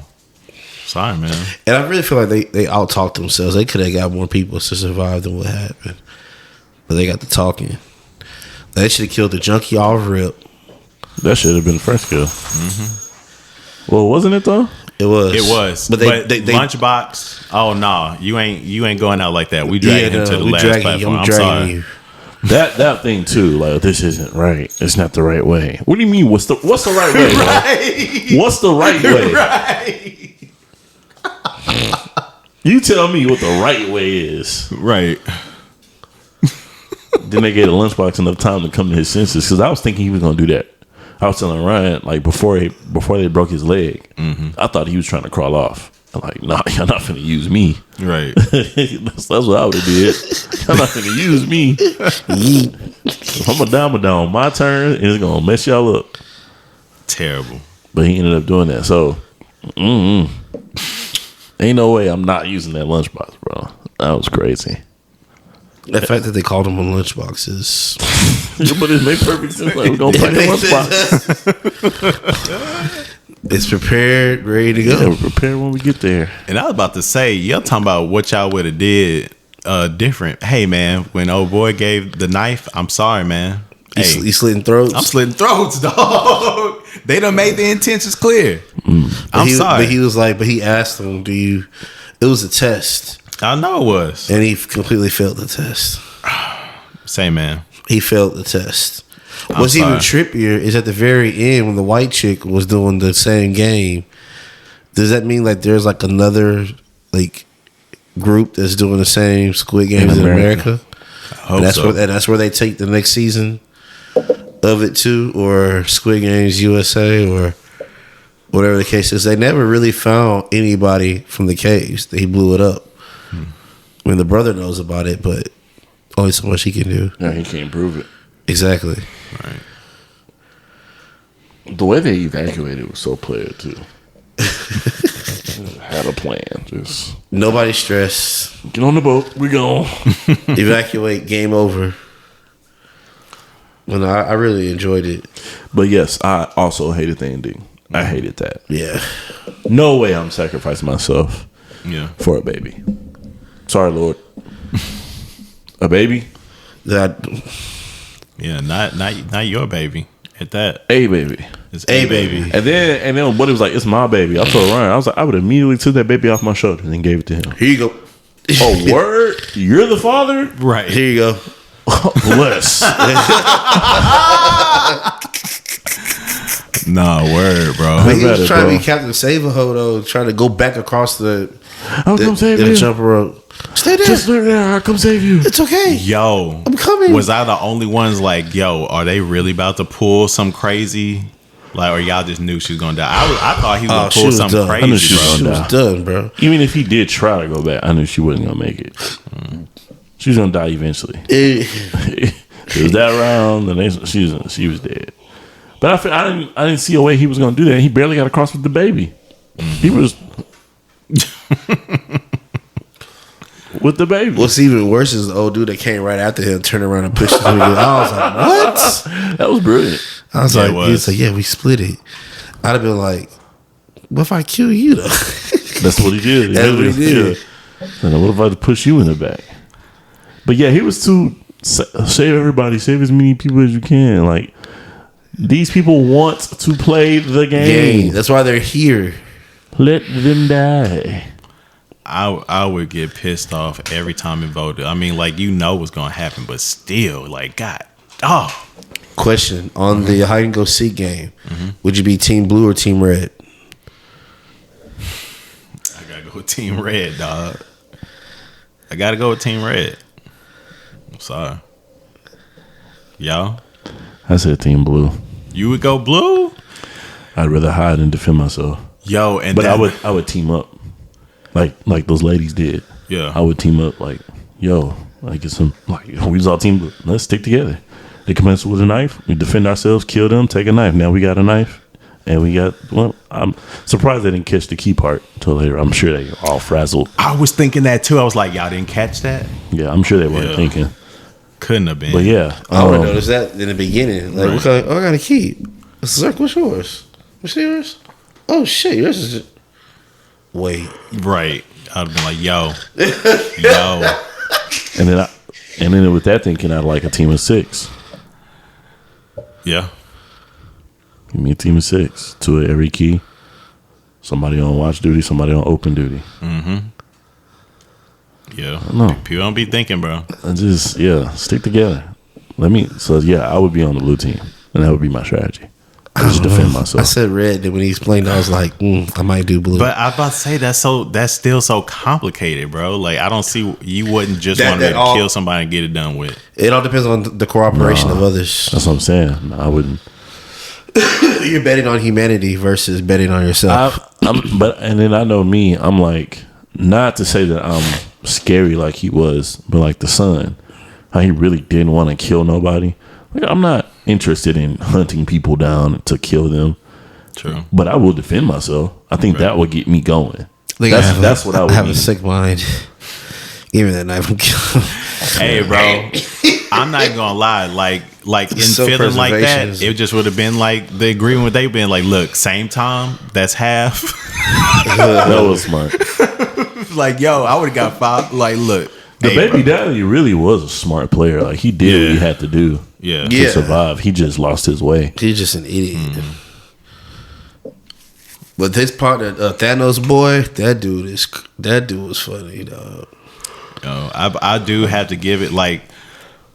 Sorry, man. And I really feel like they out-talked themselves. They could have got more people to survive than what happened. But they got to talking. They should have killed the junkie off rip. That should have been the first kill. Mm-hmm. Well, wasn't it though? It was. But they Lunchbox. Oh no, you ain't going out like that. We dragging him to the last platform. I'm sorry. You. That thing too, like this isn't right. It's not the right way. What do you mean? What's the right way? Right. What's the right way? Right. You tell me what the right way is. Right. Then they gave the Lunchbox enough time to come to his senses because I was thinking he was gonna do that. I was telling Ryan like before they broke his leg, I thought he was trying to crawl off. I'm like, nah, you're not finna use me. Right. that's what I would have did. You're not finna use me. If I'm a down my turn, and it's gonna mess y'all up. Terrible. But he ended up doing that. So, ain't no way I'm not using that lunchbox, bro. That was crazy. The fact that they called them a lunchbox is... But it makes perfect sense. Like, we're going to pack a lunchbox. It's prepared, ready to go. Yeah, we're prepared when we get there. And I was about to say, y'all talking about what y'all would have did different. Hey, man, when old boy gave the knife, I'm sorry, man. Hey, you slitting throats? I'm slitting throats, dog. They done made the intentions clear. I'm sorry. But he asked them, it was a test. I know it was. And he completely failed the test. Say, man. He failed the test. What's even trippier is at the very end when the white chick was doing the same game. Does that mean like there's like another like group that's doing the same Squid Games in America? I hope so. That's where they take the next season of it to, or Squid Games USA, or whatever the case is. They never really found anybody from the caves. He blew it up. I mean, the brother knows about it, but only so much he can do. Yeah, he can't prove it. Exactly. Right. The way they evacuated was so player too. Had a plan. Just nobody stressed. Get on the boat. We gone. Evacuate. Game over. Well, I really enjoyed it. But yes, I also hated the ending. I hated that. Yeah. No way I'm sacrificing myself. Yeah. For a baby. Sorry, Lord. A baby? Yeah, not your baby. At that. A baby. It's a baby. And then what it was like, it's my baby. I told Ryan, I was like, I would immediately took that baby off my shoulder and then gave it to him. Here you go. Oh, word? You're the father? Right. Here you go. Bless. Nah, word, bro. But he was better, trying bro. to be Captain Save-A-Ho, though, trying to go back across the I'll come save you. jumper rope. Stay there. Just there. I'll come save you. It's okay. Yo, I'm coming. Was I the only ones like, yo, are they really about to pull some crazy? Like, or y'all just knew she was gonna die? I thought he was gonna she pull was something done. I knew she crazy, was bro. She was done, bro. Even if he did try to go back, I knew she wasn't gonna make it. She was gonna die eventually. It was that round, and she was dead. But I didn't see a way he was gonna do that. He barely got across with the baby. He was with the baby. What's even worse is the old dude that came right after him, turned around and pushed him. I was like, what? That was brilliant. I was Yeah, like, it was. he was like, yeah, we split it. I'd have been like, what if I kill you, though? That's what he did. That's what he did. Yeah. And what if I push you in the back? But yeah, he was too save everybody, save as many people as you can. Like, these people want to play the game. Yeah, that's why they're here. Let them die. I would get pissed off every time it voted. I mean, like, you know what's gonna happen, but still, like, God, Question on the hide and go seek game: would you be team blue or team red? I gotta go with Team Red, dog. I gotta go with Team Red. I'm sorry, y'all. I said team blue. You would go blue, I'd rather hide and defend myself. yo, and But then, I would team up, like those ladies did. Yeah. I would team up. Like, yo, like it's some like we was all team. Let's stick together. They come at us with a knife. We defend ourselves. Kill them. Take a knife. Now we got a knife, and we got. Well, I'm surprised they didn't catch the key part till later. I'm sure they all frazzled. I was thinking that too. I was like, y'all didn't catch that? Yeah, I'm sure they weren't Yeah. thinking. Couldn't have been. But yeah, I would have noticed that in the beginning. Like, Right. what kind I got a key. Circle, what's yours? What's yours? Oh shit, yours is. Wait, Right. I'd have been like, yo, yo. and then with that thinking, I'd like a team of 6. Yeah. Give me a team of 6, 2 at every key. Somebody on watch duty, somebody on open duty. Yeah. No. People don't be thinking, bro. And just stick together. I would be on the blue team, and that would be my strategy. I just defend myself. I said red. Then when he explained, I was like, I might do blue. But I was about to say that's still so complicated, bro. Like, I don't see you wouldn't just want to kill somebody and get it done with. It all depends on the cooperation of others. That's what I'm saying. No, I wouldn't. You're betting on humanity versus betting on yourself. And then I know me. I'm like, not to say that I'm scary like he was, but like the son, how he really didn't want to kill nobody. Like, I'm not interested in hunting people down to kill them. True. But I will defend myself. I think that would get me going. Like, That's what I would have need. a sick mind. Give me that knife and kill him. Hey, bro. I'm not even gonna lie. Like in feeling like that, Self-preservation it just would have been like the agreement with they been like, look, same time, that's half. That was smart. Like, yo, I would have got 5. Like, look, The hey, baby bro. daddy really was a smart player. Like, he did what he had to do Yeah. to survive. He just lost his way. He's just an idiot. But this partner, Thanos boy, that dude was funny, dog. Yo, I do have to give it like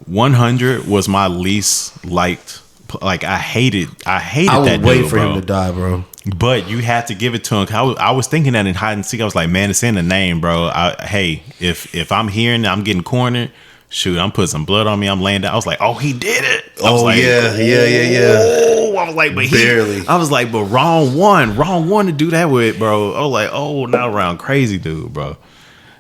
100 was my least liked. Like, I hated I would that wait dude, for bro. him to die, bro. But you have to give it to him. I was thinking that in hide and seek. I was like, man, it's in the name, bro. Hey, if I'm hearing I'm getting cornered, shoot, I'm putting some blood on me. I'm laying down. I was like, oh, he did it. I was Oh, like, yeah. Oh, I was like, but Barely. I was like, but wrong one to do that with, bro. I was like, oh, not around crazy dude, bro.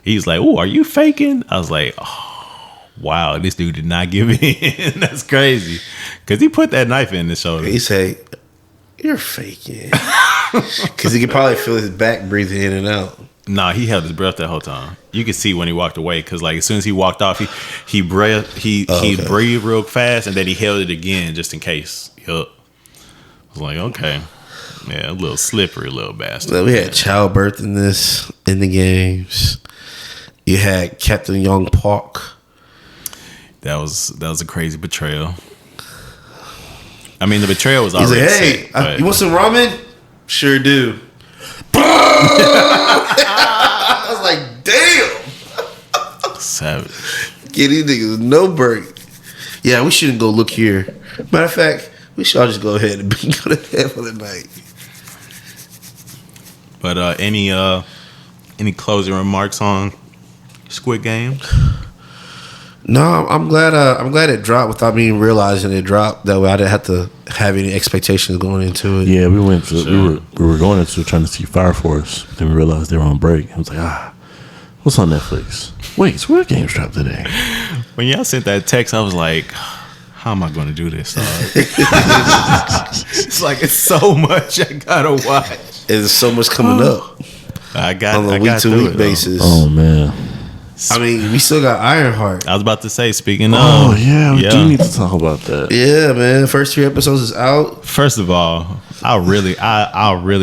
He's like, oh, are you faking? I was like, oh, wow, this dude did not give in. That's crazy. Because he put that knife in his shoulder. He said, "You're faking," because he could probably feel his back breathing in and out. Nah, he held his breath that whole time. You could see when he walked away, because like as soon as he walked off, he breathed real fast, and then he held it again just in case. Yup. I was like, okay, yeah, a little slippery, little bastard. So we had childbirth in the games. You had Captain Young Park. That was a crazy betrayal. I mean, the betrayal was He's already like, "Hey, set, but- you want some ramen? Sure do." I was like, "Damn." savage. Get these niggas no break. Yeah, we shouldn't go look here. Matter of fact, we should all just go ahead and go to bed for the night. But any closing remarks on Squid Game? No, I'm glad it dropped without me realizing it dropped. That way, I didn't have to have any expectations going into it. Yeah, we went to we were going into trying to see Fire Force. Then we realized they were on break. I was like, what's on Netflix? Wait, Squid Game's dropped today. When y'all sent that text, I was like, how am I going to do this? It's like it's so much I gotta watch. There's so much coming up. I got on a week to week basis. Oh man. I mean, we still got Ironheart. I was about to say, speaking of, oh yeah, we do need to talk about that. Yeah, man. First 3 episodes is out. First of all, I really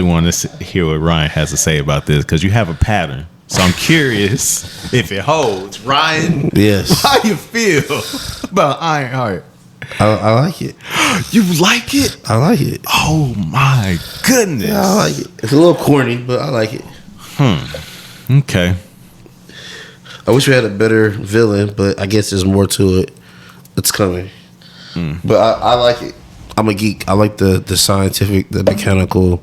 want to hear what Ryan has to say about this because you have a pattern. So I'm curious if it holds. Ryan, yes. How you feel about Ironheart? I like it. You like it? I like it. Oh my goodness! Yeah, I like it. It's a little corny, but I like it. Okay. I wish we had a better villain, but I guess there's more to it. It's coming. But I like it. I'm a geek. I like the scientific, the mechanical,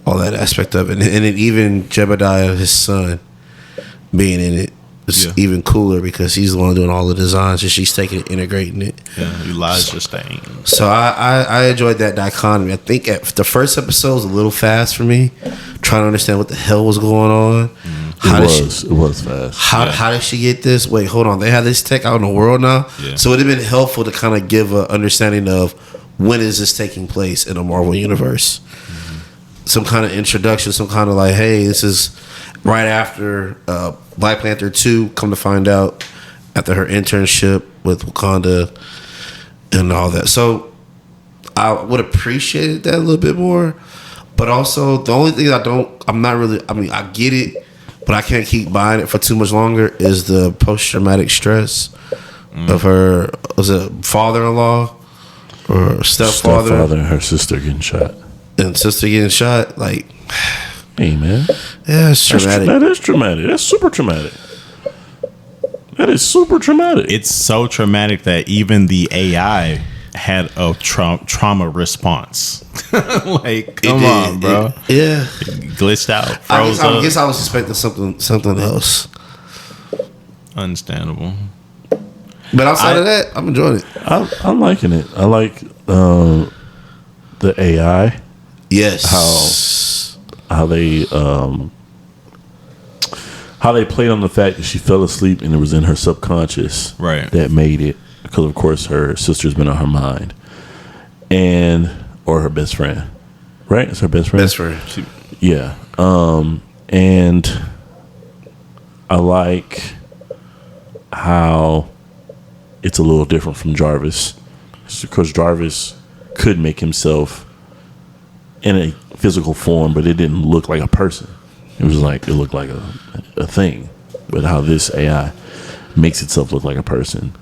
all that aspect of it. And then even Jebediah, his son, being in it is even cooler because he's the one doing all the designs and she's taking it, integrating it. Yeah, Elijah Stain. So I enjoyed that dichotomy. I think the first episode was a little fast for me, trying to understand what the hell was going on. It was fast. How did she get this? Wait, hold on. They have this tech out in the world now? Yeah. So it would have been helpful to kind of give an understanding of when is this taking place in the Marvel Universe. Some kind of introduction, some kind of like, hey, this is right after Black Panther 2, come to find out, after her internship with Wakanda and all that. So I would appreciate that a little bit more. But also, the only thing I get it, but I can't keep buying it for too much longer, is the post-traumatic stress of her, was it father-in-law or stepfather and her sister getting shot. And sister getting shot. Like, hey, man. Yeah, it's traumatic. That is traumatic. That's super traumatic. That is super traumatic. It's so traumatic that even the AI had a trauma response. Like, come on, bro. Yeah. It glitched out. I guess I was expecting something else. Understandable. But outside of that, I'm enjoying it. I'm liking it. I like the AI. Yes. How they played on the fact that she fell asleep and it was in her subconscious. Right. That made it. Because of course her sister's been on her mind. Or her best friend. Right? It's her best friend? Best friend. Yeah. And I like how it's a little different from Jarvis. Because Jarvis could make himself in a physical form, but it didn't look like a person. It looked like a thing. But how this AI makes itself look like a person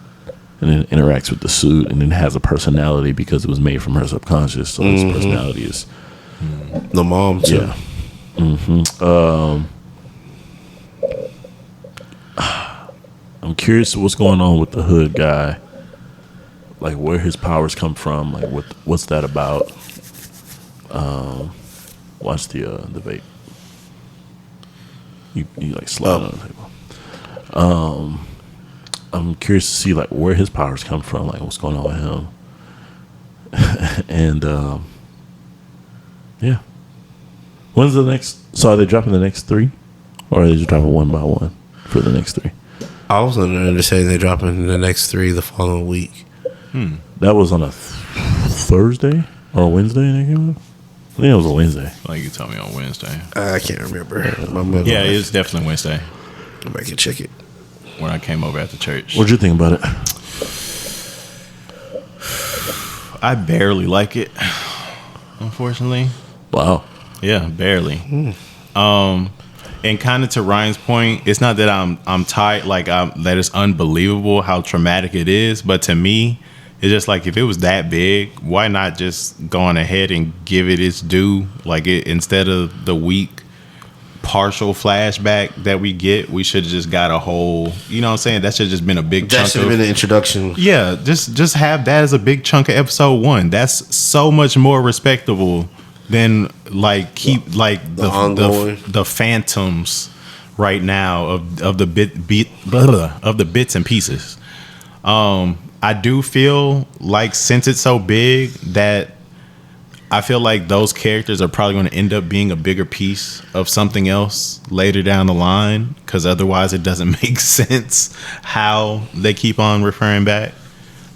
and then interacts with the suit and then has a personality because it was made from her subconscious. So its personality is the mom too. Yeah. I'm curious what's going on with the hood guy. Like where his powers come from. Like what's that about? Watch the vape. You like slide on the table. I'm curious to see like where his powers come from. Like what's going on with him. And yeah. When's the next? So are they dropping the next 3, or are they just dropping one by one for the next 3? I was under the understanding they're dropping the next 3 the following week. That was on a Thursday or a Wednesday they came out? I think it was a Wednesday. Like you told me on Wednesday. I can't remember. Yeah, it was definitely Wednesday. I can check it. When I came over after church. What'd you think about it? I barely like it, unfortunately. Wow. Yeah, barely. And kind of to Ryan's point, it's not that I'm tired, that it's unbelievable how traumatic it is, but to me, it's just like if it was that big, why not just go on ahead and give it its due? Like it instead of the weak partial flashback that we get. We should have just got a whole, you know what I'm saying? That should have just been a big chunk. That should have been the introduction. Yeah, just have that as a big chunk of episode 1. That's so much more respectable than like keep like the phantoms right now of the bits and pieces. I do feel like since it's so big that I feel like those characters are probably going to end up being a bigger piece of something else later down the line, because otherwise it doesn't make sense how they keep on referring back.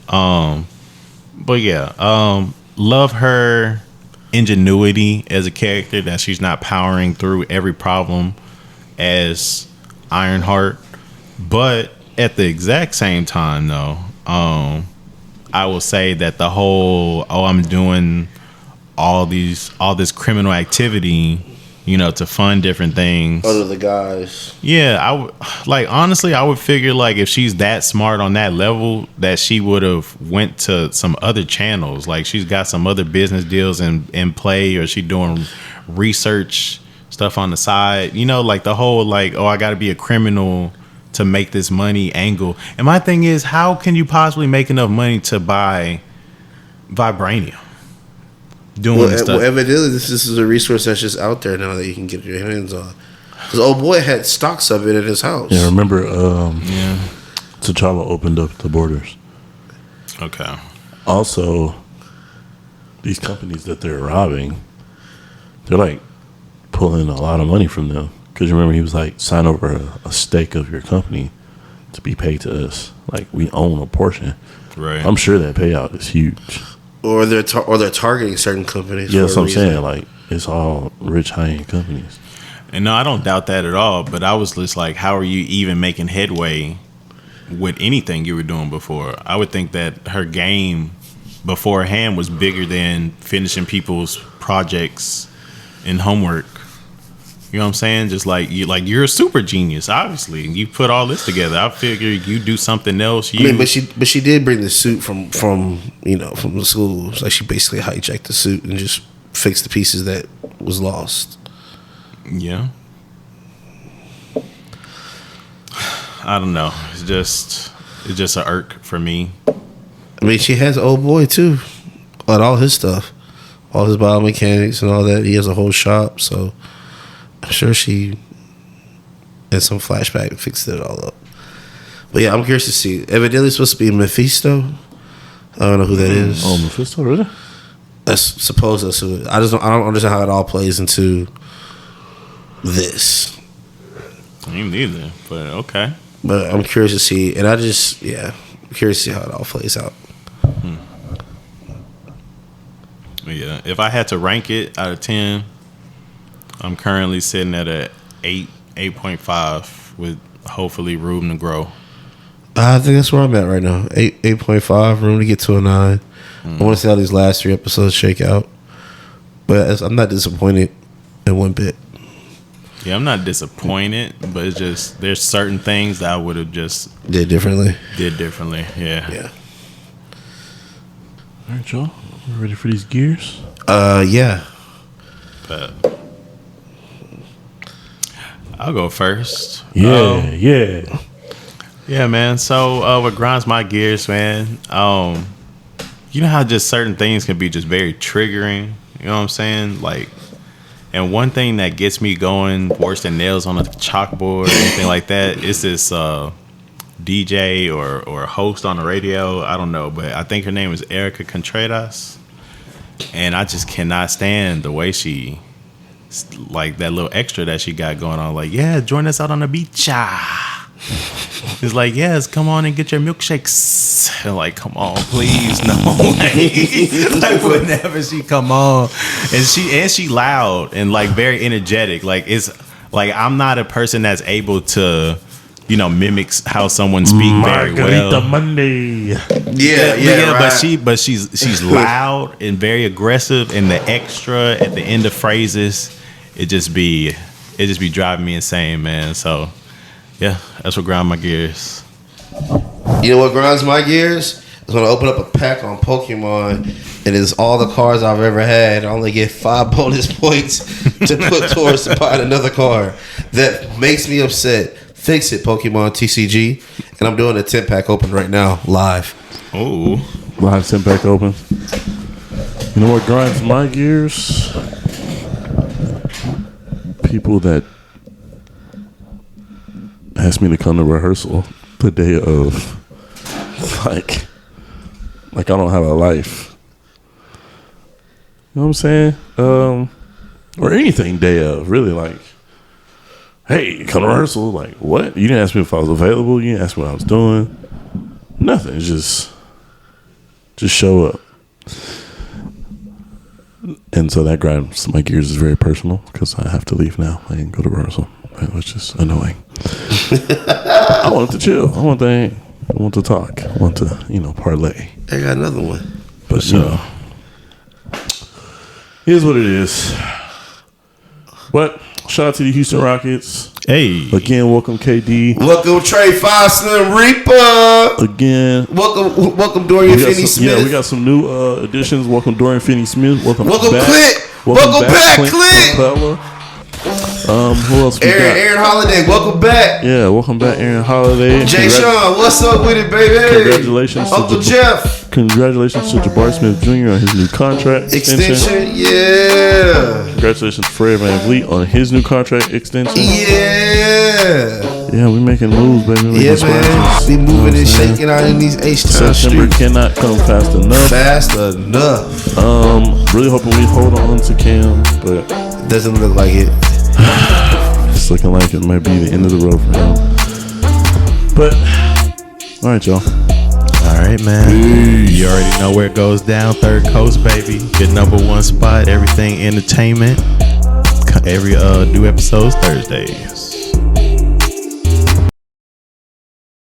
But yeah, love her ingenuity as a character, that she's not powering through every problem as Ironheart. But at the exact same time, though, I will say that the whole I'm doing all this criminal activity, you know, to fund different things Other the guys. Yeah, I would like, honestly, I would figure like if she's that smart on that level, that she would have went to some other channels. Like she's got some other business deals in play, or she doing research stuff on the side. You know, like the whole like, I got to be a criminal to make this money angle. And my thing is, how can you possibly make enough money to buy vibranium? Doing this stuff. Well, evidently, this is a resource that's just out there now that you can get your hands on. Because old boy had stocks of it in his house. Yeah, remember? T'Challa opened up the borders. Okay. Also, these companies that they're robbing, they're like pulling a lot of money from them. Because remember, he was like, sign over a stake of your company to be paid to us. Like, we own a portion. Right. I'm sure that payout is huge. Or they're targeting certain companies. Yeah, that's what I'm saying. Like, it's all rich, high-end companies. And no, I don't doubt that at all. But I was just like, how are you even making headway with anything you were doing before? I would think that her game beforehand was bigger than finishing people's projects and homework. You know what I'm saying? Just like you're a super genius. Obviously, you put all this together. I figure you do something else. But she did bring the suit from the school. Like she basically hijacked the suit and just fixed the pieces that was lost. Yeah. I don't know. It's just an irk for me. I mean, she has old boy too, on all his stuff, all his biomechanics and all that. He has a whole shop, so I'm sure she in some flashback fixed it all up. But yeah, I'm curious to see. Evidently, it's supposed to be Mephisto. I don't know who that is. Oh, Mephisto, really? That's supposed to. I don't understand how it all plays into this. Me neither, but okay. But I'm curious to see, and I'm curious to see how it all plays out. Yeah, if I had to rank it out of 10, I'm currently sitting at a 8.5 with hopefully room to grow. I think that's where I'm at right now. 8.5, room to get to a 9. I want to see how these last 3 episodes shake out. But I'm not disappointed in one bit. Yeah, I'm not disappointed, but it's just there's certain things that I would have just did differently. Yeah. All right, y'all. Ready for these gears? Yeah. But I'll go first. Yeah. Yeah, man. So what grinds my gears, man, you know how just certain things can be just very triggering, you know what I'm saying? Like, and one thing that gets me going worse than nails on a chalkboard or anything like that is this DJ or host on the radio. I don't know, but I think her name is Erica Contreras. And I just cannot stand the way she, like that little extra that she got going on. Like, yeah, join us out on the beach. It's like, yes, come on and get your milkshakes. And like, come on, please, no. Like whenever she come on, and she loud and like very energetic. Like it's like I'm not a person that's able to, mimics how someone speak very well. Margarita Monday. Yeah, right. But she's loud and very aggressive, and the extra at the end of phrases, it just be driving me insane, man. So yeah, that's what grinds my gears. You know what grinds my gears? gonna open up a pack on Pokemon, and it's all the cards I've ever had. I only get 5 bonus points to put towards to buy another card. That makes me upset. Fix it, Pokemon TCG. And I'm doing a 10-pack open right now, live. Oh, live 10-pack open. You know what grinds my gears? People that ask me to come to rehearsal the day of. Like I don't have a life. You know what I'm saying? Or anything day of, really, like, hey, come to rehearsal. Like, what? You didn't ask me if I was available. You didn't ask me what I was doing. Nothing. It's just show up. And so that grinds my gears is very personal because I have to leave now. I didn't go to rehearsal, which is annoying. I want to chill. I want to talk. I want to, parlay. I got another one. But, here's what it is. But shout out to the Houston Rockets. hey. Again, welcome KD. Welcome Trey Slim Reaper. Again. Welcome Dorian Finney-Smith. Yeah, we got some new additions. Welcome Dorian Finney-Smith. Welcome back. Clint. Welcome back, Clint. Capella. Who else we got? Aaron Holiday, welcome back. Yeah, welcome back, Aaron Holiday. Jay Sean, what's up with it, baby? Congratulations, Uncle Jeff. Congratulations to Jabari Smith Jr. on his new contract extension. Yeah. Congratulations to Fred VanVleet on his new contract extension. Yeah. Yeah, we making moves, baby. Yeah, man. Be moving and shaking out in these H-Town September streets. cannot come fast enough. Really hoping we hold on to Cam, but doesn't look like it. It's looking like it might be the end of the road for him. But all right, y'all. All right, man. Peace. You already know where it goes down. Third Coast, baby. Your #1 spot. Everything entertainment. Every new episodes Thursdays.